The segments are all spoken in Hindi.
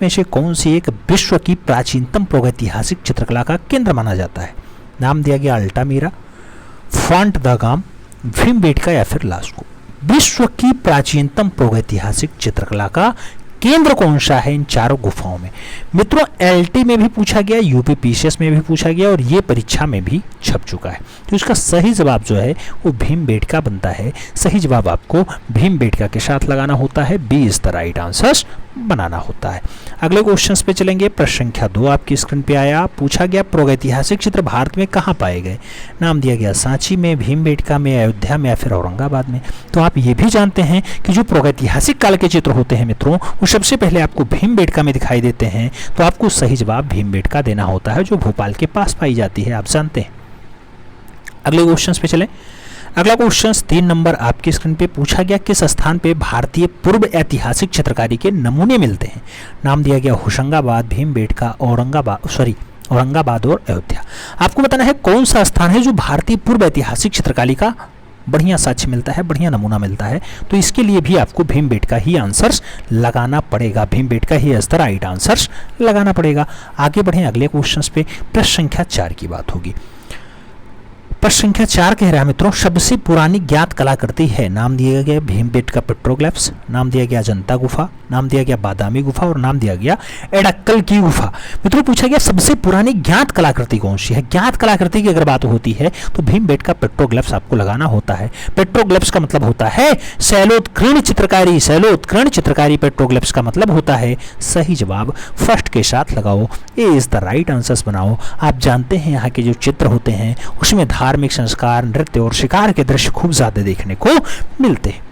में से कौन सी एक विश्व की प्राचीनतम प्रागैतिहासिक चित्रकला का केंद्र माना जाता है? नाम दिया गया अल्टामीरा, फॉन्ट द गाम, भीमबेटका या फिर लास्को। विश्व की प्राचीनतम प्रागैतिहासिक चित्रकला का केंद्र कौन सा है इन चारों गुफाओं में? मित्रों, एलटी में भी पूछा गया, यूपी पीसीएस में भी पूछा गया और ये परीक्षा में भी छप चुका है। तो इसका सही जवाब जो है वो भीमबेटका बनता है। सही जवाब आपको भीमबेटका के साथ लगाना होता है, B is the right answer बनाना होता है। अगले क्वेश्चंस पे चलेंगे। प्रश्न संख्या 2 आपकी स्क्रीन पे आया। पूछा गया प्रागैतिहासिक चित्र भारत में कहाँ पाए गए? नाम दिया गया सांची में, भीमबेटका में, अयोध्या में या फिर औरंगाबाद में। तो आप ये भी जानते हैं कि जो प्रागैतिहासिक काल के चित्र होते हैं मित्रों, वो सबसे पहले आपको भीमबेटका में दिखाई देते हैं। तो आपको सही जवाब भीमबेटका देना होता है, जो भोपाल के पास पाई जाती है, आप जानते हैं। अगले क्वेश्चंस पे चलें। अगला क्वेश्चन 3 नंबर आपकी स्क्रीन पे पूछा गया, किस स्थान पे भारतीय पूर्व ऐतिहासिक चित्रकारी के नमूने मिलते हैं? नाम दिया गया होशंगाबाद, भीमबेटका, औरंगाबाद और अयोध्या। आपको बताना है कौन सा स्थान है जो भारतीय पूर्व ऐतिहासिक चित्रकारी का बढ़िया साक्ष्य मिलता है, बढ़िया नमूना मिलता है। तो इसके लिए भी आपको भीमबेटका ही आंसर्स लगाना पड़ेगा, Bhimbetka he is the right answers लगाना पड़ेगा। आगे बढ़ें अगले क्वेश्चन पे। प्रश्न संख्या 4 की बात होगी। प्रश्न संख्या 4 कह रहा है मित्रों, सबसे पुरानी ज्ञात कलाकृति है। नाम दिया गया भीमबेटका पेट्रोग्लिफ्स, नाम दिया गया अजंता गुफा, नाम दिया गया बादामी गुफा और नाम दिया गया एडक्कल की गुफा। मित्रों, पूछा गया सबसे पुरानी ज्ञात कलाकृति कौन सी है? ज्ञात कलाकृति की अगर बात होती है तो भीमबेटका पेट्रोग्लिफ्स आपको लगाना होता है। पेट्रोग्लिफ्स का मतलब होता है शैलोत्कीर्ण चित्रकारी, शैलोत्कीर्ण चित्रकारी पेट्रोग्लिफ्स का मतलब होता है। सही जवाब फर्स्ट के साथ लगाओ, ए इज द राइट आंसर्स बनाओ। आप जानते हैं यहाँ के जो चित्र होते हैं उसमें धार्मिक संस्कार, नृत्य और शिकार के दृश्य खूब ज्यादा देखने को मिलते हैं।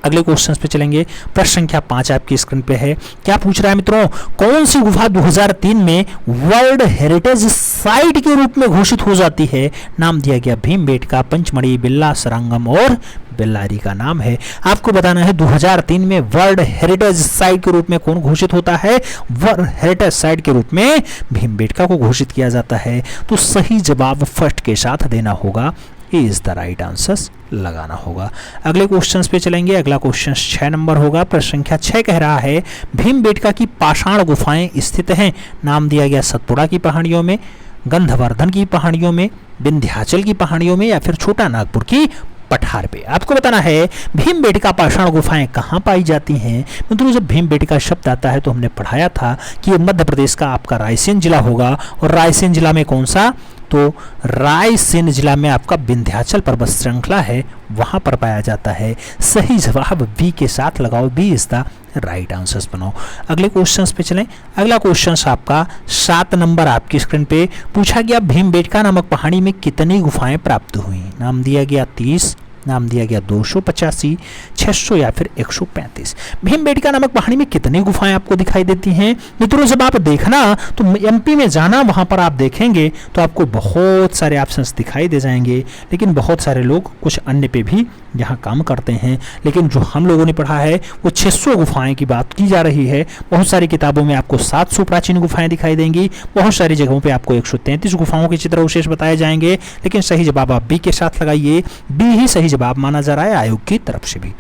अगले क्वेश्चंस पे चलेंगे। प्रश्न संख्या 5 आपकी स्क्रीन पे है। क्या पूछ रहा है मित्रों, कौन सी गुफा 2003 में वर्ल्ड हेरिटेज साइट के रूप में घोषित हो जाती है? नाम दिया गया भीमबेटका, पंचमढ़ी, बिल्ला सरांगम और बेल्लारी का नाम है। आपको बताना है 2003 में वर्ल्ड हेरिटेज साइट के रूप में कौन घोषित होता है? वर्ल्ड हेरिटेज साइट के रूप में भीमबेटका को घोषित किया जाता है। तो सही जवाब फर्स्ट के साथ देना होगा, इज द राइट आंसर्स लगाना होगा। अगले क्वेश्चंस पे चलेंगे। अगला क्वेश्चन 6 नंबर होगा। प्रश्न संख्या 6 कह रहा है, भीमबेटका की पाषाण गुफाएं स्थित हैं। नाम दिया गया सतपुड़ा की पहाड़ियों में, गंधवर्धन की पहाड़ियों में, विंध्याचल की पहाड़ियों में या फिर छोटा नागपुर की पठार पे। आपको बताना है भीमबेटका पाषाण गुफाएं कहाँ पाई जाती हैं। मित्रों, जब भीमबेटका शब्द आता है तो हमने पढ़ाया था कि ये मध्य प्रदेश का आपका रायसेन जिला होगा। और रायसेन जिला में कौन सा? तो रायसेन जिला में आपका विंध्याचल पर्वत श्रृंखला है, वहां पर पाया जाता है। सही जवाब बी के साथ लगाओ, B is the right answers बनाओ। अगले क्वेश्चंस पे चलें। अगला क्वेश्चन आपका 7 नंबर आपकी स्क्रीन पे पूछा गया, भीमबेटका नामक पहाड़ी में कितनी गुफाएं प्राप्त हुई? नाम दिया गया 30, नाम दिया गया 285, 600 या फिर 135। भीमबेटका नामक पहाड़ी में कितनी गुफाएं आपको दिखाई देती हैं? मित्रों, जब आप देखना तो एमपी में जाना, वहां पर आप देखेंगे तो आपको बहुत सारे ऑप्शंस दिखाई दे जाएंगे। लेकिन बहुत सारे लोग कुछ अन्य पे भी यहाँ काम करते हैं, लेकिन जो हम लोगों ने पढ़ा है वो 600 गुफाएं की बात की जा रही है। बहुत सारी किताबों में आपको 700 प्राचीन गुफाएं दिखाई देंगी, बहुत सारी जगहों पे आपको 133 गुफाओं के चित्र विशेष बताए जाएंगे। लेकिन सही जवाब आप बी के साथ लगाइए, बी ही सही जवाब माना जा रहा है आयोग की तरफ से भी।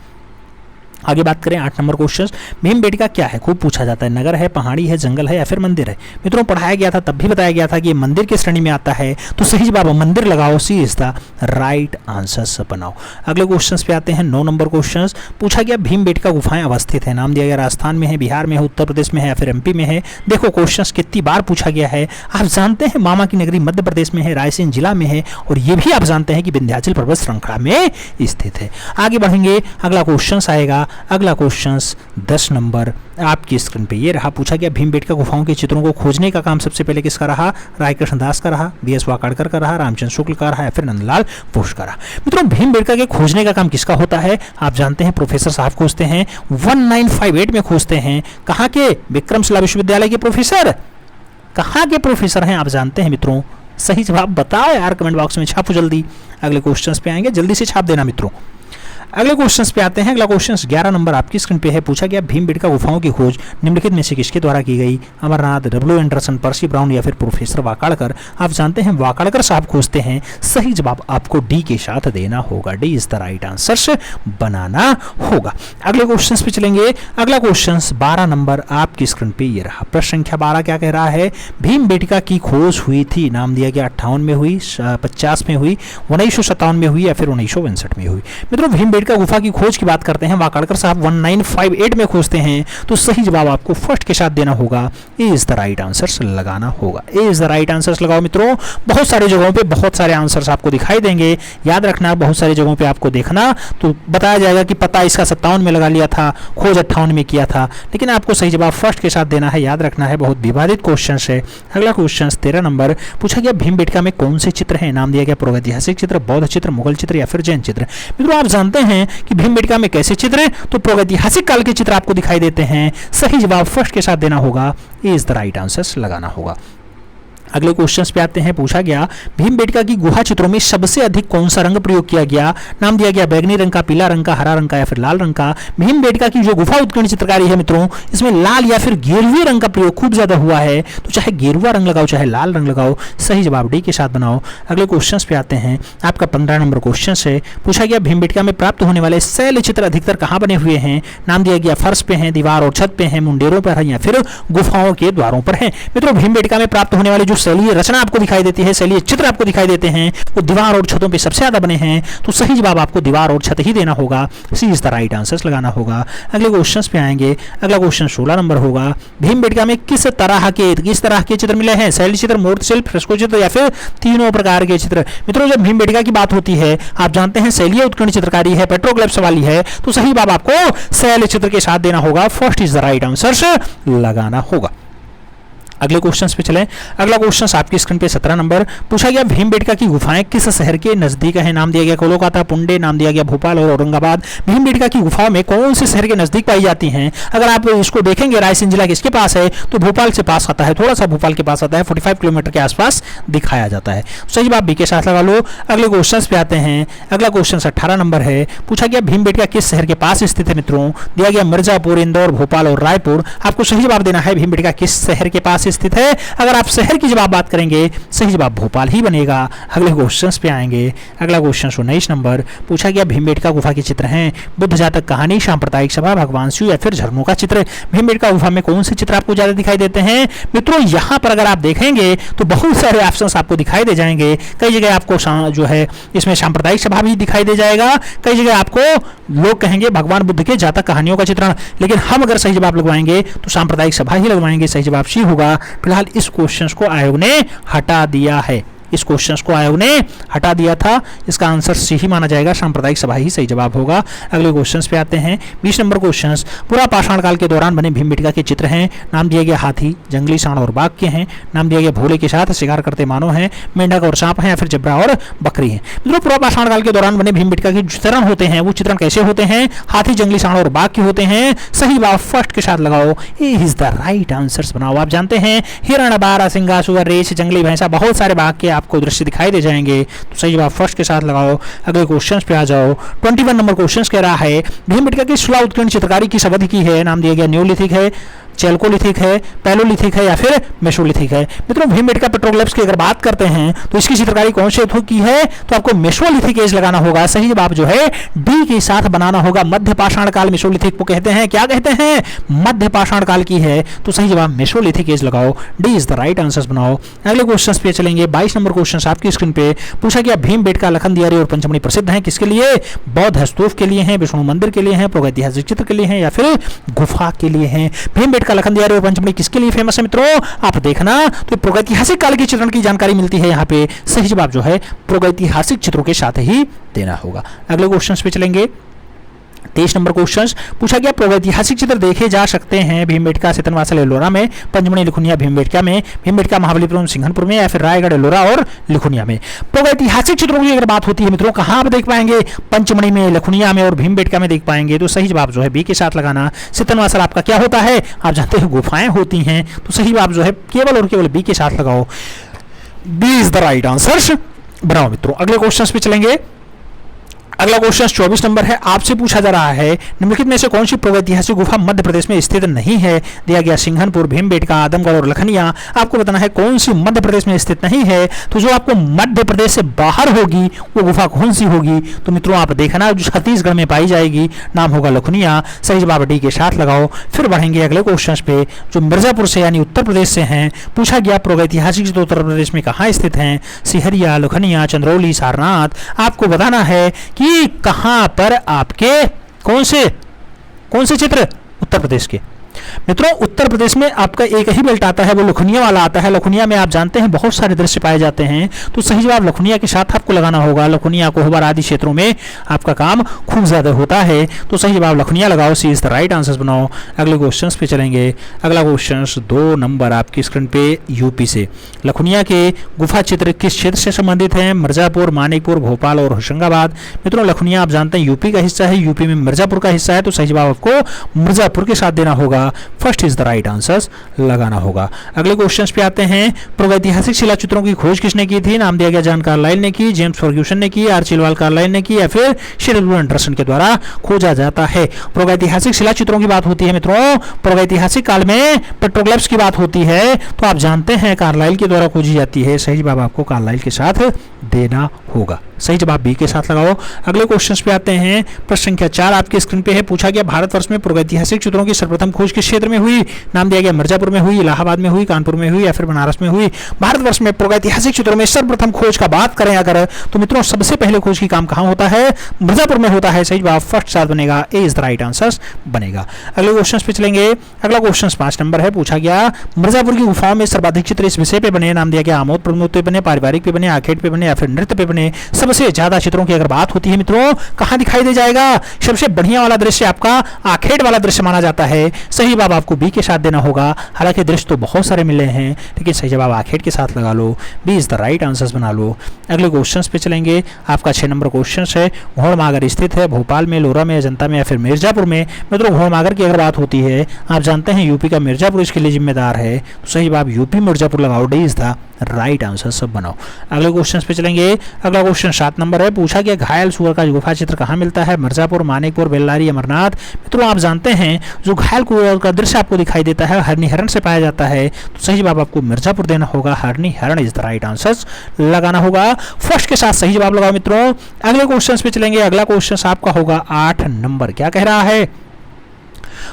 आगे बात करें 8 नंबर क्वेश्चन। भीमबेटका क्या है? खूब पूछा जाता है। नगर है, पहाड़ी है, जंगल है या फिर मंदिर है? मित्रों, पढ़ाया गया था, तब भी बताया गया था कि ये मंदिर की श्रेणी में आता है। तो सही जवाब मंदिर लगाओ, सी इज द राइट आंसर बनाओ। अगले क्वेश्चन पे आते हैं 9 नंबर क्वेश्चन। पूछा गया भीमबेटका गुफाएं अवस्थित है। नाम दिया गया राजस्थान में है, बिहार में है, उत्तर प्रदेश में है या फिर एमपी में है। देखो क्वेश्चन कितनी बार पूछा गया है। आप जानते हैं मामा की नगरी मध्य प्रदेश में है, रायसेन जिला में है और ये भी आप जानते हैं कि विंध्याचल पर्वत श्रृंखला में स्थित है। आगे बढ़ेंगे, अगला क्वेश्चन आएगा। अगला क्वेश्चन 10 नंबर आपकी स्क्रीन पे ये रहा। पूछा गया भीमबेटका गुफाओं के चित्रों को खोजने का काम सबसे पहले किसका रहा? रायकृष्ण दास का रहा, बीएस वाकाड़कर का रहा, रामचंद्र शुक्ल का रहा या फिर नंदलाल बोस का रहा? मित्रों, भीमबेटका के खोजने का काम किसका होता है? आप जानते हैं प्रोफेसर साहब खोजते हैं। 1958 में खोजते हैं। कहाँ के? विक्रमशिला विश्वविद्यालय के प्रोफेसर। कहाँ के प्रोफेसर हैं आप जानते हैं मित्रों? सही जवाब बताओ यार, कमेंट बॉक्स में छापो जल्दी। अगले क्वेश्चंस पे आएंगे, जल्दी से छाप देना मित्रों। अगले क्वेश्चन पे आते हैं। अगला क्वेश्चन 11 नंबर आपकी स्क्रीन पे है। पूछा गया भीमबेटका गुफाओं की खोज निम्नलिखित में से किसके द्वारा की गई? Amarnath, W Anderson, Percy Brown या फिर प्रोफेसर वाकाड़कर। आप जानते हैं वाकाड़कर साहब खोजते हैं। सही जवाब आपको डी के साथ देना होगा। D is the right answer बनाना होगा। अगले क्वेश्चन पे चलेंगे। अगला क्वेश्चन 12 नंबर आपकी स्क्रीन पे ये रहा। प्रश्न संख्या 12 क्या कह रहा है? भीमबेटका की खोज हुई थी, नाम दिया गया 58 में हुई, 50 में हुई, 1957 में हुई या फिर 1962 में हुई। मित्रों भीमबेटका गुफा की खोज की बात करते हैं, वाकाड़कर साहब 1958 में खोजते हैं, तो सही जवाब आपको फर्स्ट के साथ देना होगा। ए इज द राइट आंसर लगाना होगा। ए इज द राइट आंसर लगाओ मित्रों। बहुत सारी जगहों पे बहुत सारे आंसर्स आपको दिखाई देंगे, याद रखना। बहुत सारी जगहों पे आपको देखना तो बताया जाएगा कि पता इसका 57 में लगा लिया था, खोज 58 में किया था, लेकिन आपको सही जवाब फर्स्ट के साथ देना है, याद रखना है। बहुत विवादित क्वेश्चन है। अगला क्वेश्चन 13 नंबर पूछा गया भीमबेटका में कौन से चित्र हैं? नाम दिया गया प्रागैतिहासिक चित्र, बौद्ध चित्र, मुगल चित्र या फिर जैन चित्र। मित्रों आप जानते हैं कि भीमबेटका में कैसे चित्र हैं, तो प्रागैतिहासिक काल के चित्र आपको दिखाई देते हैं। सही जवाब फर्स्ट के साथ देना होगा। ए इज द राइट आंसर लगाना होगा। अगले क्वेश्चंस पे आते हैं। पूछा गया भीमबेटका की गुहा चित्रों में सबसे अधिक कौन सा रंग प्रयोग किया गया? नाम दिया गया बैगनी रंग का, पीला रंग का, हरा रंग का या फिर लाल रंग का। भीमबेटका की जो गुफा उत्कीर्ण चित्रकारी है मित्रों, इसमें लाल या फिर गेरुए रंग का प्रयोग खूब ज्यादा हुआ है, तो चाहे गेरुआ रंग लगाओ चाहे लाल रंग लगाओ, सही जवाब डी के साथ बनाओ। अगले क्वेश्चन पे आते हैं। आपका 15 नंबर क्वेश्चन है। पूछा गया भीमबेटका में प्राप्त होने वाले शैल चित्र अधिकतर कहां बने हुए हैं? नाम दिया गया फर्श पे हैं, दीवार और छत पे हैं, मुंडेरों पर है या फिर गुफाओं के द्वारों पर है। मित्रों भीमबेटका में प्राप्त होने वाले जो शैलीय रचना आपको दिखाई देती है, शैलीय चित्र आपको दिखाई देते हैं, वो दीवार और छतों पे सबसे ज्यादा बने हैं, तो सही जवाब आपको दीवार और छत ही देना होगा। सी इज द राइट आंसर लगाना होगा। अगले क्वेश्चन पे आएंगे। अगला क्वेश्चन 16 नंबर होगा। भीमबेटका में किस तरह के चित्र मिले हैं? शैल चित्र, मूर्ति शिल्प, फ्रेस्को चित्र या फिर तीनों प्रकार के चित्र। मित्रों जब भीमबेटका की बात होती है, आप जानते हैं शैलीय उत्कीर्ण चित्रकारी है, पेट्रोग्लिफ्स वाली है, तो सही जवाब आपको शैल चित्र के साथ देना होगा। First is the right answer लगाना होगा। अगले क्वेश्चन पे चलें। अगला क्वेश्चन आपकी स्क्रीन पे 17 नंबर। पूछा गया भीमबेटका की गुफाएं किस शहर के नजदीक है? नाम दिया गया कोलकाता, पुंडे, नाम दिया गया भोपाल और औरंगाबाद। भीमबेटका की गुफाओं में कौन से शहर के नजदीक पाई जाती हैं? अगर आप इसको देखेंगे रायसेन जिला किसके पास है, तो भोपाल से पास आता है, थोड़ा सा भोपाल के पास आता है, 45 किलोमीटर के आसपास दिखाया जाता है। सही जवाब बी के साथ लगा लो। अगले क्वेश्चन पे आते हैं। अगला क्वेश्चन 18 नंबर है। पूछा गया भीमबेटका किस शहर के पास स्थित है? मित्रों दिया गया मिर्जापुर, इंदौर, भोपाल और रायपुर। आपको सही जवाब देना है भीमबेटका किस शहर के पास स्थित है। अगर आप शहर की जवाब बात करेंगे, सही जवाब भोपाल ही बनेगा। अगले क्वेश्चंस पे आएंगे। अगला क्वेश्चन 19 नंबर। पूछा गया भीमबेटका गुफा के चित्र हैं बुद्ध जातक कहानी, सांप्रदायिक सभा, भगवान शिव या फिर झरनों का चित्र। भीमबेटका गुफा में कौन से चित्र आपको ज्यादा दिखाई देते हैं? मित्रों यहां पर अगर आप देखेंगे तो बहुत सारे ऑप्शंस आपको दिखाई दे जाएंगे। कई जगह आपको जो है इसमें सांप्रदायिक सभा भी दिखाई दे जाएगा, कई जगह आपको लोग कहेंगे भगवान बुद्ध के जातक कहानियों का चित्रण, लेकिन हम अगर सही जवाब लगवाएंगे तो सांप्रदायिक सभा ही लगवाएंगे। सही जवाब सी होगा। फिलहाल इस क्वेश्चंस को आयोग ने हटा दिया है। इस क्वेश्चन को आयोग ने हटा दिया था, इसका आंसर सी ही माना जाएगा, सांप्रदायिक सभा ही सही जवाब होगा। अगले क्वेश्चंस पे आते हैं। 20 नंबर क्वेश्चंस। पूरा पाषाण काल के दौरान बने भीमबेटका के चित्र हैं। नाम दिया गया हाथी, जंगली सांड और बाघ के हैं। नाम दिया गया भोले के साथ शिकार करते मानव हैं, मेंढक और सांप हैं या फिर जबरा और बकरी हैं। मित्रों पूरा पाषाण काल के दौरान बने भीमबेटका के चित्रण होते हैं, वो चित्रण कैसे होते हैं? हाथी, जंगली सांड और बाघ के होते हैं। सही जवाब फर्स्ट के साथ लगाओ। ए इज द राइट आंसर बनाओ। आप जानते हैं हिरण, बारह सिंगा, सुअर, रेछ, जंगली भैंसा, बहुत सारे बाघ के आपको दृश्य दिखाई दे जाएंगे, तो सही जवाब फर्स्ट के साथ लगाओ। अगले क्वेश्चंस पे आ जाओ। 21 नंबर क्वेश्चंस कह रहा है भीमबेटका की शिला उत्कीर्ण चित्रकारी किस अवधि की है? नाम दिया गया न्यूलिथिक है, चैल्कोलिथिक है, पैलोलिथिक है या फिर मेसोलिथिक है। मित्रों भीमबेटका पेट्रोग्लिफ्स की अगर बात करते हैं तो इसकी चित्रकारी कौन से युग की है? तो आपको मेसोलिथिक एज लगाना होगा। सही जवाब जो है डी के साथ बनाना होगा। मध्य पाषाण काल मेसोलिथिक को कहते हैं। क्या कहते हैं? मध्य पाषाण काल की है, तो सही जवाब मेसोलिथिक एज लगाओ। D is the right answer बनाओ। अगले क्वेश्चन पे चलेंगे। 22 नंबर क्वेश्चन आपकी स्क्रीन पे। पूछा गया भीमबेटका लखनदियारी और पंचमढ़ी प्रसिद्ध है किसके लिए? बौद्ध स्तूप के लिए हैं, विष्णु मंदिर के लिए हैं, प्रागैतिहासिक चित्र के लिए हैं या फिर गुफा के लिए हैं। भीमबेटका लखनदियारी और पंचमढ़ी किसके लिए फेमस है? मित्रों आप देखना तो प्रागैतिहासिक काल के चित्रण की जानकारी मिलती है यहाँ पे। सही जवाब जो है प्रागैतिहासिक चित्रों के साथ ही देना होगा। अगले क्वेश्चन पे चलेंगे। 23 नंबर क्वेश्चन। पूछा गया प्रागैतिहासिक चित्र देखे जा सकते हैं भीमबेटका सितनवासल एलोरा में, पंचमढ़ी लिखुनिया भीमबेटका में, भीमबेटका महाबलीपुरम सिंघनपुर में या फिर रायगढ़ एलोरा और लिखुनिया में। प्रागैतिहासिक चित्रों की अगर बात होती है मित्रों कहां आप देख पाएंगे? पंचमढ़ी में, लिखुनिया में और भीमबेटका में देख पाएंगे, तो सही जवाब जो है बी के साथ लगाना। सितनवासल आपका क्या होता है? आप जानते हैं गुफाएं होती हैं, तो सही जवाब जो है केवल और केवल बी के साथ लगाओ। B is the right answer बनाओ मित्रों। अगले क्वेश्चन पे चलेंगे। अगला क्वेश्चन 24 नंबर है, आपसे पूछा जा रहा है निम्नलिखित में से कौन सी प्रागैतिहासिक गुफा मध्य प्रदेश में स्थित नहीं है। दिया गया सिंघनपुर, भीमबेटका, आदमगढ़ और लखनिया। आपको बताना है कौन सी मध्य प्रदेश में स्थित नहीं है। तो जो आपको मध्य प्रदेश से बाहर होगी वो गुफा कौन सी होगी, तो मित्रों आप देखना जो छत्तीसगढ़ में पाई जाएगी नाम होगा लखनिया। सही जवाब डी के साथ लगाओ। फिर बढ़ेंगे अगले क्वेश्चन पे जो मिर्जापुर से यानी उत्तर प्रदेश से हैं। पूछा गया प्रागैतिहासिक तो उत्तर प्रदेश में कहाँ स्थित हैं, सिहरिया, लखनिया, चंद्रौली, सारनाथ। आपको बताना है कि कहां पर आपके कौन से चित्र उत्तर प्रदेश के। मित्रों उत्तर प्रदेश में आपका एक ही बेल्ट आता है, वो लखनिया वाला आता है। लखनिया में आप जानते हैं बहुत सारे दृश्य पाए जाते हैं, तो सही जवाब लखनिया के साथ आपको लगाना होगा। लखनिया, कोहबर आदि क्षेत्रों में आपका काम खूब ज्यादा होता है, तो सही जवाब लखनिया लगाओ। सी इज द राइट आंसर बनाओ। अगले क्वेश्चन पे चलेंगे। अगला क्वेश्चन 2 नंबर आपकी स्क्रीन पे यूपी से। लखनिया के गुफा चित्र किस क्षेत्र से संबंधित है, मिर्जापुर, मानिकपुर, भोपाल और होशंगाबाद। मित्रों लखनिया आप जानते हैं यूपी का हिस्सा है, यूपी में मिर्जापुर का हिस्सा है, तो सही जवाब आपको मिर्जापुर के साथ देना होगा। First is the right answer लगाना होगा। अगले क्वेश्चंस पे आते हैं। प्रागैतिहासिक शिला चित्रों की खोज किसने की थी। नाम दिया गया जॉन कार्लाइल ने की, जेम्स फर्ग्यूसन ने की, आर्चिबाल्ड कार्लाइल ने की या फिर शिरल एंडरसन के द्वारा खोजा जाता है। प्रागैतिहासिक शिला चित्रों की बात होती है मित्रों, प्रागैतिहासिक काल में पेट्रोग्लिफ्स की बात होती है, तो आप जानते हैं कार्लाइल के द्वारा खोजी जाती है। सही जवाब आपको कार्लाइल के साथ देना होगा। सही जवाब बी के साथ लगाओ। अगले क्वेश्चन पे आते हैं। प्रश्न संख्या 4 आपके स्क्रीन पे है। पूछा गया भारतवर्ष में प्रागैतिहासिक चित्रों की सर्वप्रथम खोज किस क्षेत्र में हुई। नाम दिया गया मिर्जापुर में हुई, इलाहाबाद में हुई, कानपुर में हुई या फिर बनारस में हुई। भारतवर्ष में प्रागैतिहासिक चित्रों में सर्वप्रथम खोज का बात करें अगर, तो मित्रों सबसे पहले खोज की काम कहां होता है, मिर्जापुर में होता है। सही जवाब फर्स्ट साथ बनेगा, ए इज द राइट आंसर बनेगा। अगले क्वेश्चन पे चलेंगे। अगला क्वेश्चन 5 नंबर है। पूछा गया मिर्जापुर की गुफाओं में सर्वाधिक चित्र इस विषय पे बने। नाम दिया गया आमोद प्रमोद पे बने, पारिवारिक पे बने, आखेट पे बने या फिर नृत्य पे बने। सबसे ज्यादा चित्रों की अगर बात होती है मित्रों कहां दिखाई दे जाएगा, सबसे बढ़िया वाला दृश्य आपका आखेट वाला दृश्य माना जाता है। सही जवाब आपको बी के साथ देना होगा। हालांकि दृश्य तो बहुत सारे मिले हैं लेकिन सही जवाब आखेट के साथ लगा लो, B is the right answer बना लो। अगले क्वेश्चन पे चलेंगे। आपका 6 नंबर क्वेश्चन है। घोड़मागर स्थित है भोपाल में, लोरा में, अजंता में या फिर मिर्जापुर में। मित्रों घोड़मागर की अगर बात होती है, आप जानते हैं यूपी का मिर्जापुर इसके लिए जिम्मेदार है, तो सही जवाब यूपी मिर्जापुर लगाओ, D is the right answer सब बनाओ। अगले क्वेश्चन पे चलेंगे। अगला क्वेश्चन 7 नंबर है। पूछा गया घायल सुअर का गुफा चित्र कहां मिलता है, मिर्जापुर, मानिकपुर, बेल्लारी, अमरनाथ। मित्रों आप जानते हैं जो घायल सुअर का दृश्य आपको दिखाई देता है हरनी हरण से पाया जाता है, तो सही जवाब आपको मिर्जापुर देना होगा। हरनी हरण इज द राइट आंसर लगाना होगा। फर्स्ट के साथ सही जवाब लगाओ मित्रों। अगले क्वेश्चन पे चलेंगे। अगला क्वेश्चन आपका होगा 8 नंबर। क्या कह रहा है,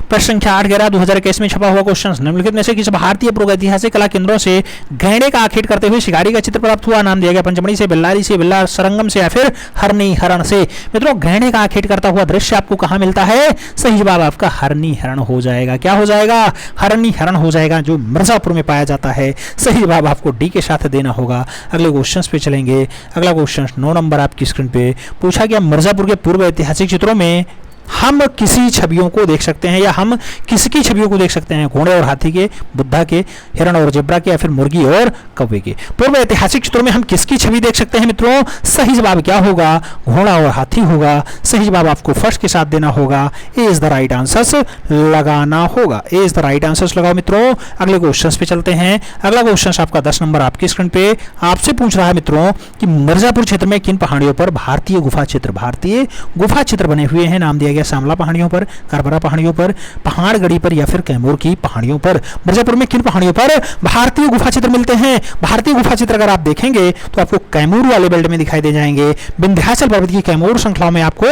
प्रश्न संख्या 8 11 2021 में छपा हुआ क्वेश्चन। निम्नलिखित में से किस भारतीय प्रागैतिहासिक कला केंद्रों से गहने का आखेट करते हुए शिकारी का चित्र प्राप्त हुआ। नाम दिया गया पंचमढ़ी से, बेल्लारी से, बिल्ला सरंगम से या फिर हरनी हरण से। मित्रों गहने का आखेट करता हुआ दृश्य आपको कहां मिलता है, सही जवाब आपका हरनी हरण हो जाएगा। क्या हो जाएगा, हरनी हरण हो जाएगा, जो मिर्जापुर में पाया जाता है। सही जवाब आपको डी के साथ देना होगा। अगले क्वेश्चन पे चलेंगे। अगला क्वेश्चन 9 नंबर आपकी स्क्रीन पे। पूछा गया मिर्जापुर के पूर्व ऐतिहासिक चित्रों में हम किसी छवियों को देख सकते हैं या हम किसकी छवियों को देख सकते हैं, घोड़े और हाथी के, बुद्धा के, हिरण और जेब्रा के या फिर मुर्गी और कौवे के। पूर्व ऐतिहासिक चित्रों में हम किसकी छवि देख सकते हैं मित्रों, सही जवाब क्या होगा, घोड़ा और हाथी होगा। सही जवाब आपको फर्स्ट के साथ देना होगा, ए इज द राइट आंसर लगाना होगा, ए इज द राइट आंसर लगाओ मित्रों। अगले क्वेश्चन पे चलते हैं। अगला क्वेश्चन आपका 10 नंबर आपकी स्क्रीन पे आपसे पूछ रहा है मित्रों कि मिर्जापुर क्षेत्र में किन पहाड़ियों पर भारतीय गुफा चित्र बने हुए हैं। नाम दिया शामला पहाड़ियों पर, करबरा पहाड़ियों पर, पहाड़गढ़ी पर या फिर कैमूर की पहाड़ियों पर। मिर्जापुर में किन पहाड़ियों पर भारतीय गुफा चित्र मिलते हैं। भारतीय गुफा चित्र अगर आप देखेंगे तो आपको कैमूर वाले बेल्ट में दिखाई दे जाएंगे। विंध्याचल पर्वत की कैमूर श्रृंखला में आपको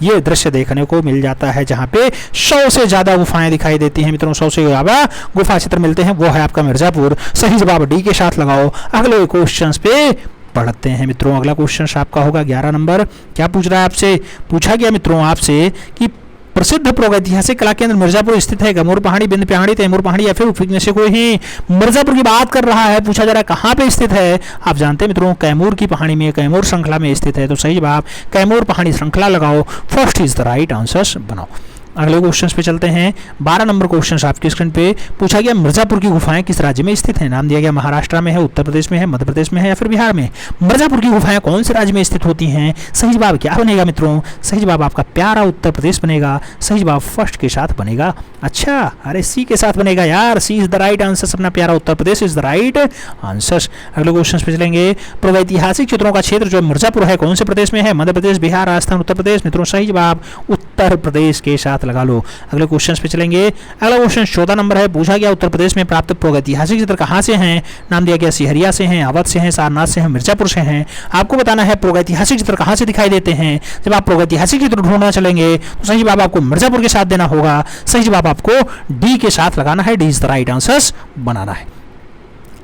ये दृश्य देखने को मिल जाता है जहां पे 100 से ज्यादा गुफाएं दिखाई देती हैं मित्रों। 100 से ज्यादा गुफा चित्र मिलते हैं, वो है आपका मिर्जापुर। सही जवाब डी के साथ लगाओ। अगले क्वेश्चन पे पढ़ते हैं मित्रों। अगला क्वेश्चन आपका होगा 11 नंबर। क्या पूछ रहा है आपसे, पूछा गया मित्रों आपसे कि प्रसिद्ध प्रागैतिहासिक कला केंद्र मिर्जापुर स्थित है। गमूर पहाड़ी, बिंद पहाड़ी, तैमूर पहाड़ी या फिर उपयुक्त में से कोई ही। मिर्जापुर की बात कर रहा है, पूछा जा रहा है कहां पे स्थित है। आप जानते हैं मित्रों कैमूर की पहाड़ी में, कैमूर श्रृंखला में स्थित है, तो सही जवाब कैमूर पहाड़ी श्रृंखला लगाओ। First is the right answer बनाओ। अगले क्वेश्चन पे चलते हैं। 12 नंबर क्वेश्चन आपकी स्क्रीन पे पूछा गया मिर्जापुर की गुफाएं किस राज्य में स्थित हैं। नाम दिया गया महाराष्ट्र में है, उत्तर प्रदेश में है, मध्य प्रदेश में है या फिर बिहार में। मिर्जापुर की गुफाएं कौन से राज्य में स्थित होती हैं? सही जवाब क्या बनेगा मित्रों? सही जवाब आपका प्यारा उत्तर प्रदेश बनेगा। सही जवाब फर्स्ट के साथ बनेगा। अच्छा, अरे सी के साथ बनेगा यार। सी इज द राइट आंसर। अपना प्यारा Uttar Pradesh is the right answer. अगले क्वेश्चन पे चलेंगे। प्रागैतिहासिक चित्रों का क्षेत्र जो मिर्जापुर है कौन से प्रदेश में है? मध्य प्रदेश, बिहार, राजस्थान, उत्तर प्रदेश। मित्रों सही जवाब उत्तर प्रदेश के साथ लगा लो। अगले क्वेश्चन पे चलेंगे। अगला क्वेश्चन 14 नंबर है। पूछा गया उत्तर प्रदेश में प्राप्त प्रागैतिहासिक चित्र कहां से हैं? नाम दिया गया सिहरिया से हैं, अवध से हैं, सारनाथ से हैं, मिर्जापुर से हैं। आपको बताना है प्रागैतिहासिक चित्र कहां से दिखाई देते हैं। जब आप प्रागैतिहासिक चित्र ढूंढना चलेंगे तो सही जवाब आपको मिर्जापुर के साथ देना होगा। सही जवाब आपको डी के साथ लगाना है। D is the right answer बनाना है।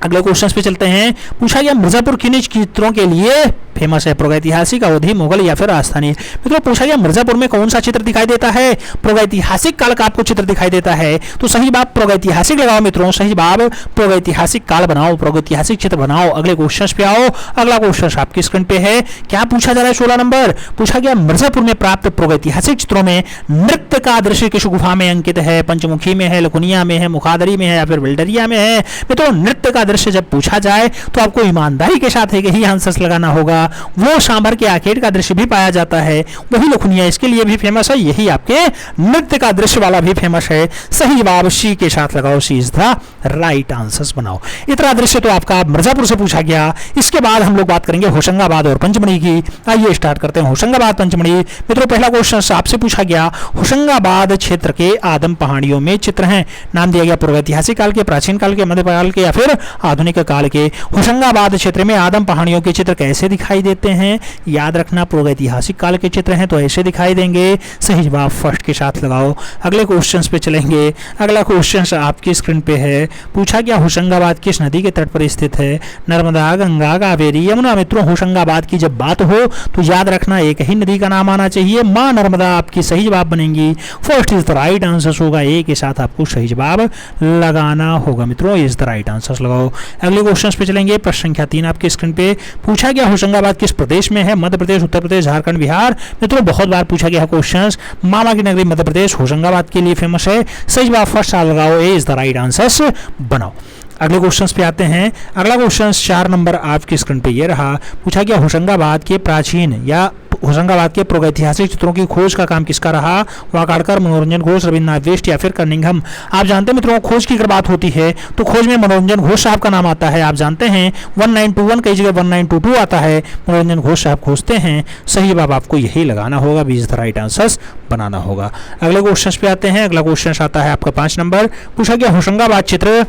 अगले क्वेश्चन पे चलते हैं। पूछा गया मिर्जापुर किन चित्रों के लिए फेमस है? प्रागैतिहासिक, अवधी, मुगल या फिर राजस्थानी। मित्रों पूछा गया मिर्जापुर में कौन सा चित्र दिखाई देता है? प्रागैतिहासिक काल का आपको चित्र दिखाई देता है तो सही जवाब प्रागैतिहासिक लगाओ मित्रों। सही जवाब प्रागैतिहासिक काल बनाओ, प्रागैतिहासिक चित्र बनाओ। अगले क्वेश्चन पे आओ। अगला क्वेश्चन आपकी स्क्रीन पे है। क्या पूछा जा रहा है? 16 नंबर पूछा गया मिर्जापुर में प्राप्त प्रागैतिहासिक चित्रों में नृत्य का दृश्य किस गुफा में अंकित है? पंचमुखी में है, लखुनिया में है, मुखादरी में है या फिर बिल्डरिया में है। मित्रों नृत्य का दृश्य जब पूछा जाए तो आपको ईमानदारी के साथ यही आंसर लगाना होगा। वो सांभर के आर्केड का दृश्य भी पाया जाता है, वही लखुनिया इसके लिए भी फेमस है, यही आपके नृत्य का दृश्य वाला भी फेमस है। सही जवाब सी के साथ लगाओ। सी इज द राइट आंसर बनाओ। इतना दृश्य तो आपका मिर्जापुर से पूछा गया। इसके बाद हम लोग बात करेंगे होशंगाबाद और पंचमढ़ी की। आइए स्टार्ट करते हैं होशंगाबाद पंचमढ़ी। मित्रों पहला क्वेश्चन आपसे पूछा गया होशंगाबाद क्षेत्र के आदम पहाड़ियों में चित्र हैं। नाम दिया गया प्रागैतिहासिक काल के, प्राचीन काल के, मध्य काल के या फिर आधुनिक काल के। होशंगाबाद क्षेत्र में आदम पहाड़ियों के चित्र कैसे दिखाई देते हैं? याद रखना प्रागैतिहासिक काल के चित्र हैं तो ऐसे दिखाई देंगे। सही जवाब फर्स्ट के साथ लगाओ। अगले क्वेश्चन पे चलेंगे। अगला क्वेश्चन आपकी स्क्रीन पे है। पूछा गया होशंगाबाद किस नदी के तट पर स्थित है? नर्मदा, गंगा, कावेरी, यमुना। मित्रों होशंगाबाद की जब बात हो तो याद रखना एक ही नदी का नाम आना चाहिए, मां नर्मदा आपकी सही जवाब बनेंगी। First is the right answer होगा। ए के साथ आपको सही जवाब लगाना होगा मित्रों। इज द राइट आंसर लगाओ। अगले क्वेश्चन पे चलेंगे। प्रश्न संख्या 3 आपकी स्क्रीन पे। पूछा गया होशंगाबाद किस प्रदेश में है? मध्य प्रदेश, उत्तर प्रदेश, झारखंड, बिहार। मित्रों बहुत बार पूछा गया है क्वेश्चन। मामा की नगरी मध्य प्रदेश होशंगाबाद के लिए फेमस है। सही जवाब फर्स्ट लगाओ। ए इज द राइट आंसर बनाओ। अगले क्वेश्चन पे आते हैं। अगला क्वेश्चन 4 नंबर आपकी स्क्रीन पे ये रहा। पूछा गया होशंगाबाद के प्राचीन या होशंगाबाद के प्रागैतिहासिक चित्रों की खोज का काम किसका रहा? वाकाड़कर, मनोरंजन घोष, रविन्द्रनाथ वेस्ट या फिर कर्निंघम। आप जानते हैं मित्रों खोज की अगर बात होती है तो खोज में मनोरंजन घोष साहब का नाम आता है। आप जानते हैं 1921 कई जगह 1922 आता है। मनोरंजन घोष साहब खोजते हैं। सही जवाब आपको यही लगाना होगा। B is the right answer बनाना होगा। अगले क्वेश्चन पे आते हैं। अगला क्वेश्चन आता है आपका 5 नंबर। पूछा गया होशंगाबाद चित्र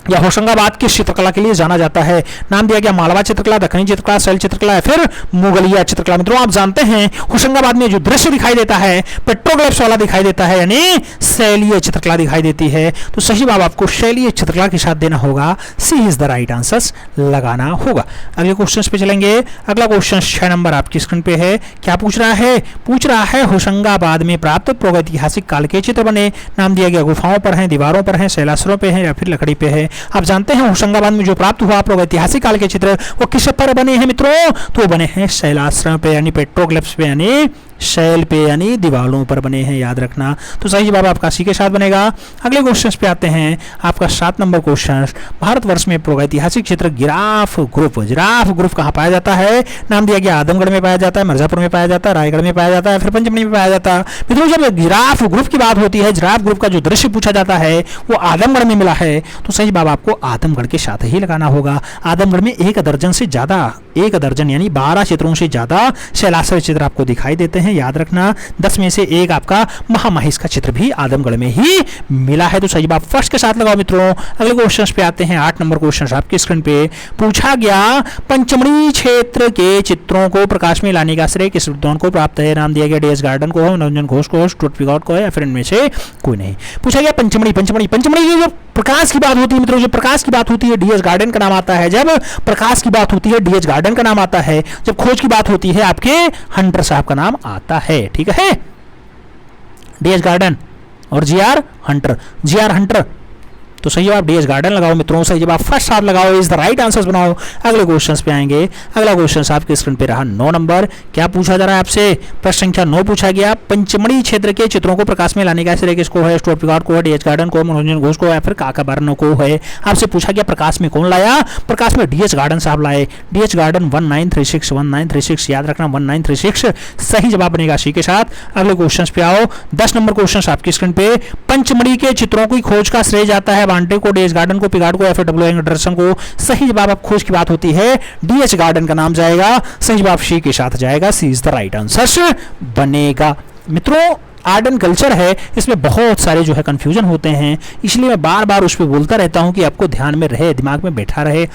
या होशंगाबाद किस चित्रकला के लिए जाना जाता है? नाम दिया गया मालवा चित्रकला, दक्षिणी चित्रकला, शैल चित्रकला या फिर मुगलिया चित्रकला। मित्रों आप जानते हैं होशंगाबाद में जो दृश्य दिखाई देता है पेट्रोग्लिफ्स वाला दिखाई देता है, यानी शैलीय चित्रकला दिखाई देती है। तो सही जवाब आपको शैलीय चित्रकला के साथ देना होगा। सी इज द राइट आंसर लगाना होगा। अगले क्वेश्चन पे चलेंगे। अगला क्वेश्चन 6 नंबर आपकी स्क्रीन पे है। क्या पूछ रहा है? पूछ रहा है होशंगाबाद में प्राप्त प्रागैतिहासिक काल के चित्र बने। नाम दिया गया गुफाओं पर है, दीवारों पर है, शैलाश्रों पे है या फिर लकड़ी पे है। आप जानते हैं होशंगाबाद में जो प्राप्त हुआ प्रागैतिहासिक काल के चित्र वो किस पर बने हैं मित्रों? तो बने हैं शैलाश्रम पे यानी पेट्रोग्लिफ्स पे यानी शैल पे यानी दीवारों पर बने हैं। याद रखना। तो सही जवाब आपका सी के साथ बनेगा। अगले क्वेश्चन पे आते हैं। आपका 7 नंबर क्वेश्चन। भारतवर्ष में प्रागैतिहासिक चित्र जिराफ ग्रुप कहाँ पाया जाता है? नाम दिया गया आदमगढ़ में पाया जाता है, मिर्जापुर में पाया जाता है, रायगढ़ में पाया जाता है, फिर पंचमढ़ी में पाया जाता है। मित्रों जब जिराफ ग्रुप की बात होती है, जिराफ ग्रुप का जो दृश्य पूछा जाता है वो आदमगढ़ में मिला है तो सही जवाब आपको आदमगढ़ के साथ ही लगाना होगा। आदमगढ़ में 1 दर्जन से ज्यादा, 1 दर्जन यानी 12 चित्रों से ज्यादा शैलाश्रय चित्र आपको दिखाई देते हैं। याद रखना 10 में से 1 आपका महामहिष का चित्र भी आदमगढ़ में ही मिला है। तो सही जवाब फर्स्ट के साथ लगाओ मित्रों। अगले क्वेश्चन पे आते हैं। 8 नंबर क्वेश्चन आपकी स्क्रीन पे। पूछा गया पंचमढ़ी क्षेत्र के चित्रों को प्रकाश में लाने का श्रेय किस विद्वान को प्राप्त है? नाम दिया गया डी.एस. गार्डन को है, मनोरंजन घोष को है, स्टुअर्ट पिगॉट को है या फिर इनमें से कोई नहीं। पूछा गया पंचमढ़ी की जो प्रकाश की बात होती है मित्रों, जो प्रकाश की बात होती है डी.एस. गार्डन का नाम आता है। जब प्रकाश की बात होती है डी.एस. गार्डन का नाम आता है। जब खोज की बात होती है आपके हंटर साहब का नाम आता है। ठीक है, डी.एस. गार्डन और जी.आर. हंटर तो सही जवाब डीएच गार्डन लगाओ मित्रों, सही जवाब फर्स्ट साथ लगाओ, इज द राइट आंसर बनाओ। अगले क्वेश्चन पे आएंगे। अगला क्वेश्चन आपके स्क्रीन पे रहा 9 नंबर। क्या पूछा जा रहा है आपसे? प्रश्न संख्या 9 पूछा गया, पंचमढ़ी क्षेत्र के चित्रों को प्रकाश में लाने का श्रेय किसको है? स्टुअर्ट पिगार्ड को है, डीएच गार्डन को, मनोरंजन घोष को, या फिर काका बर्नो को है? आपसे पूछा गया प्रकाश में कौन लाया? प्रकाश में डीएच गार्डन साहब लाए। डीएच गार्डन 1936 याद रखना 1936 सही जवाब बनेगा सी के साथ। अगले क्वेश्चन पे आओ। 10 नंबर क्वेश्चन आपकी स्क्रीन पे, पंचमढ़ी के चित्रों की खोज का श्रेय जाता है बांटे को, डीएच गार्डन को, पिगार्ड को, या फिर डब्ल्यू एंडरसन को? सही जवाब अब खोज की बात होती है डीएच गार्डन का नाम जाएगा, सही जवाब सी के साथ जाएगा, सी इज द राइट आंसर बनेगा। मित्रों आर्ट एंड कल्चर है, इसमें बहुत सारे जो है कंफ्यूजन होते हैं, इसलिए मैं बार बार उस पर बोलता रहता हूं कि आपको ध्यान में रहे, दिमाग में बैठा रहे।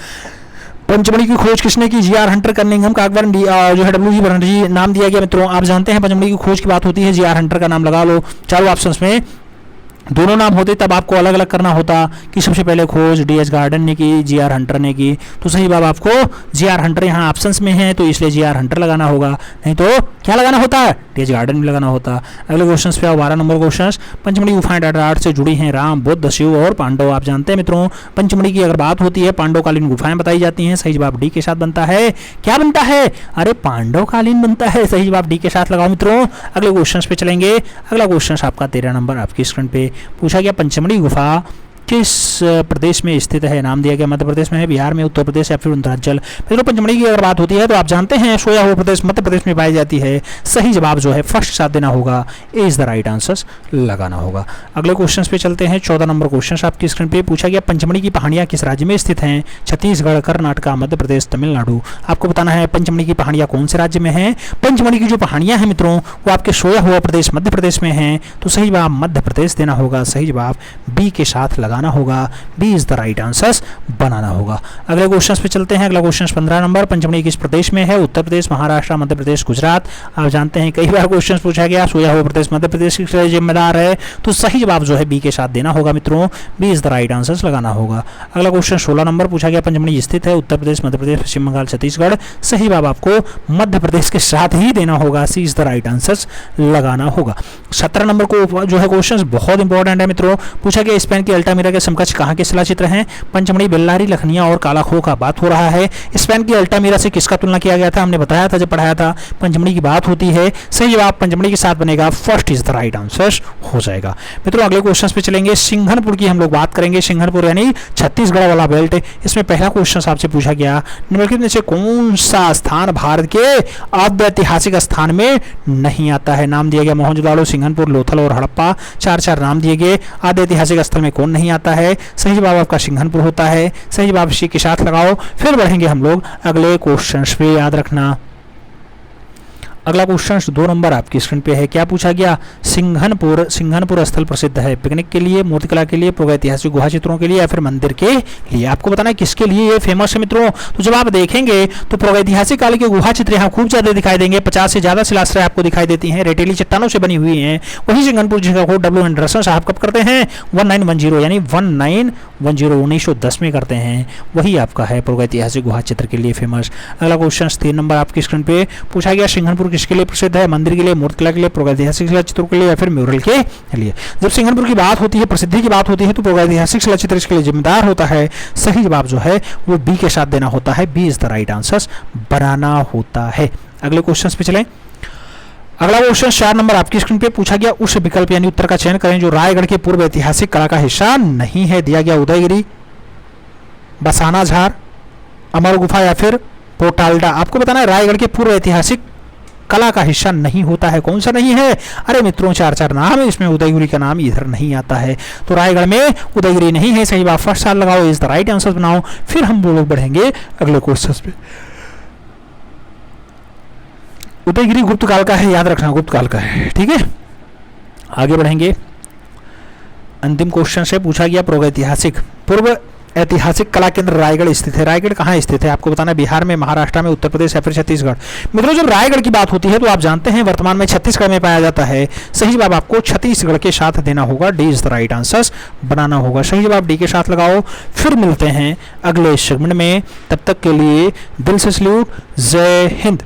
पंचमढ़ी की खोज किसने की? जीआर हंटर, कर्निंघम, काकबर्न, जो है डब्ल्यू जी बनर्जी नाम दिया गया। मित्रों आप जानते हैं पंचमढ़ी की खोज की बात होती है, जीआर हंटर का नाम लगा लो। चारों ऑप्शंस में दोनों नाम होते तब आपको अलग अलग करना होता कि सबसे पहले खोज डीएच गार्डन ने की, जीआर हंटर ने की। तो सही जवाब आपको जीआर हंटर यहाँ ऑप्शंस में है, तो इसलिए जीआर हंटर लगाना होगा, नहीं तो क्या लगाना होता है? डीएच गार्डन भी लगाना होता। अगले क्वेश्चन पे आओ। 12 नंबर क्वेश्चन, पंचमढ़ी गुफाएं डाटा आर्ट से जुड़ी हैं राम, बुद्ध, शिव और पांडव। आप जानते हैं मित्रों पंचमढ़ी की अगर बात होती है पांडवकालीन गुफाएं बताई जाती हैं, सही जवाब डी के साथ बनता है। क्या बनता है? अरे पांडवकालीन बनता है, सही जवाब डी के साथ लगाओ मित्रों। अगले क्वेश्चन पे चलेंगे। अगला क्वेश्चन आपका 13 नंबर आपकी स्क्रीन पे पूछा गया, पंचमढ़ी गुफा किस प्रदेश में स्थित है? नाम दिया गया मध्य प्रदेश में है, बिहार में, उत्तर प्रदेश या फिर उत्तरांचल। फिर पंचमढ़ी की अगर बात होती है तो आप जानते हैं सोया हुआ प्रदेश मध्य प्रदेश में पाई जाती है, सही जवाब जो है फर्स्ट साथ देना होगा, ए इज द राइट आंसर लगाना होगा। अगले क्वेश्चन पे चलते हैं। 14 नंबर क्वेश्चन आपकी स्क्रीन पे पूछा गया, पंचमढ़ी की पहाड़ियां किस राज्य में स्थित हैं? छत्तीसगढ़, कर्नाटक, मध्य प्रदेश, तमिलनाडु। आपको बताना है पंचमढ़ी की पहाड़ियां कौन से राज्य में है। पंचमढ़ी की जो पहाड़ियां हैं मित्रों वो आपके सोया हुआ प्रदेश मध्य प्रदेश में है, तो सही जवाब मध्य प्रदेश देना होगा, सही जवाब बी के साथ लगाना होगा, B is the right answer बनाना होगा। अगले क्वेश्चन पे चलते हैं। अगला क्वेश्चन 15 नंबर, पंचमढ़ी किस प्रदेश में है? उत्तर प्रदेश, महाराष्ट्र, मध्य प्रदेश, गुजरात। आप जानते हैं कई बार क्वेश्चन पूछा गया सोया हुआ प्रदेश मध्य प्रदेश की जिम्मेदार है, तो सही जवाब जो है बी के साथ देना होगा मित्रों, B is the right answer लगाना होगा। अगला क्वेश्चन 16 नंबर पूछा गया, पंचमढ़ी स्थित है उत्तर प्रदेश, मध्य प्रदेश, पश्चिम बंगाल, छत्तीसगढ़। सही जवाब आपको मध्य प्रदेश के साथ ही देना होगा, सी इज द राइट आंसर लगाना होगा। 17 नंबर को जो है क्वेश्चन बहुत इंपॉर्टेंट है मित्रों, पूछा गया स्पेन की अल्टामीरा के समकक्ष कहाँ के शिलाचित्र हैं? पंचमढ़ी, बेल्लारी, लखनिया और कालाखो का बात हो रहा है। स्पेन की अल्टामीरा से किसका तुलना किया गया था? हमने बताया था जब पढ़ाया था, पंचमढ़ी की बात होती है, सही जवाब पंचमढ़ी के साथ बनेगा, first is the right answer हो जाएगा। मित्रों अगले क्वेश्चन पे चलेंगे। सिंघनपुर की हम लोग बात करेंगे। सिंघनपुर यानी छत्तीसगढ़ वाला बेल्ट। इसमें पहला क्वेश्चन आपसे पूछा गया, निम्नलिखित में से कौन सा स्थान भारत के अर्ध ऐतिहासिक स्थान में नहीं आता है? नाम दिया गया मोहनजोदाड़ो, सिंघनपुर, लोथल और हड़प्पा। 4 नाम दिए गए। अर्ध ऐतिहासिक स्थल में कौन नहीं आता है? सही जवाब आपका सिंघनपुर होता है, सही जवाब इसी के साथ लगाओ। फिर बढ़ेंगे हम लोग अगले क्वेश्चन पे, याद रखना। अगला क्वेश्चन 2 नंबर आपकी स्क्रीन पे है। क्या पूछा गया? सिंघनपुर स्थल प्रसिद्ध है पिकनिक के लिए, मूर्तिकला के लिए, प्रागैतिहासिक गुहा चित्रों के लिए या फिर मंदिर के लिए? आपको बताना है किसके लिए ये फेमस है मित्रों। तो जब आप देखेंगे तो प्रागैतिहासिक काल के गुहा चित्र यहाँ खूब ज्यादा दिखाई देंगे, 50 से ज्यादा शिलाश्रय आपको दिखाई देती हैं, रेतीली चट्टानों से बनी हुई हैं। वही सिंघनपुर जिसका कोड डब्ल्यू एंडरसन साहब कब करते हैं? 1910 यानी 1910 में करते हैं, वही आपका है प्रागैतिहासिक गुहा चित्र के लिए फेमस। अगला क्वेश्चन 3 नंबर आपकी स्क्रीन पे पूछा गया, सिंघनपुर किसके लिए प्रसिद्ध है? मंदिर के लिए, मूर्तिकला के लिए, प्रागैतिहासिक शिलाचित्रों के लिए या फिर म्यूरल के लिए? जब सिंघनपुर की बात होती है, प्रसिद्धि की बात होती है, तो प्रागैतिहासिक शिलाचित्र इसके लिए जिम्मेदार होता है, सही जवाब जो है वो बी के साथ देना होता है, B is the right answer बनाना होता है। अगले क्वेश्चन पे चलें। अगला क्वेश्चन 4 नंबर आपकी स्क्रीन पे पूछा गया, उस विकल्प यानी उत्तर का चयन करें जो रायगढ़ के पूर्व ऐतिहासिक कला का हिस्सा नहीं है। दिया गया उदयगिरी, बसाना झार, अमर गुफा या फिर पोटाल्डा। आपको बताना है रायगढ़ के पूर्व ऐतिहासिक कला का हिस्सा नहीं होता है, कौन सा नहीं है? अरे मित्रों 4 नाम है, इसमें उदयगिरी का नाम इधर नहीं आता है, तो रायगढ़ में उदयगिरी नहीं है, सही बात फर्स्ट साल लगाओ, इज द राइट आंसर बनाओ। फिर हम लोग बढ़ेंगे अगले क्वेश्चन पे। उदयगिरी गुप्त काल का है, याद रखना गुप्त काल का है, ठीक है। आगे बढ़ेंगे। अंतिम क्वेश्चन से पूछा गया प्रागैतिहासिक पूर्व ऐतिहासिक कला केंद्र रायगढ़ स्थित है। रायगढ़ कहाँ स्थित है? आपको बताना है बिहार में, महाराष्ट्र में, उत्तर प्रदेश या फिर छत्तीसगढ़। मित्रों जब रायगढ़ की बात होती है तो आप जानते हैं वर्तमान में छत्तीसगढ़ में पाया जाता है, सही जवाब आपको छत्तीसगढ़ के साथ देना होगा, D is the right answer बनाना होगा, सही जवाब डी के साथ लगाओ। फिर मिलते हैं अगले सेगमेंट में, तब तक के लिए दिल से सल्यूट, जय हिंद।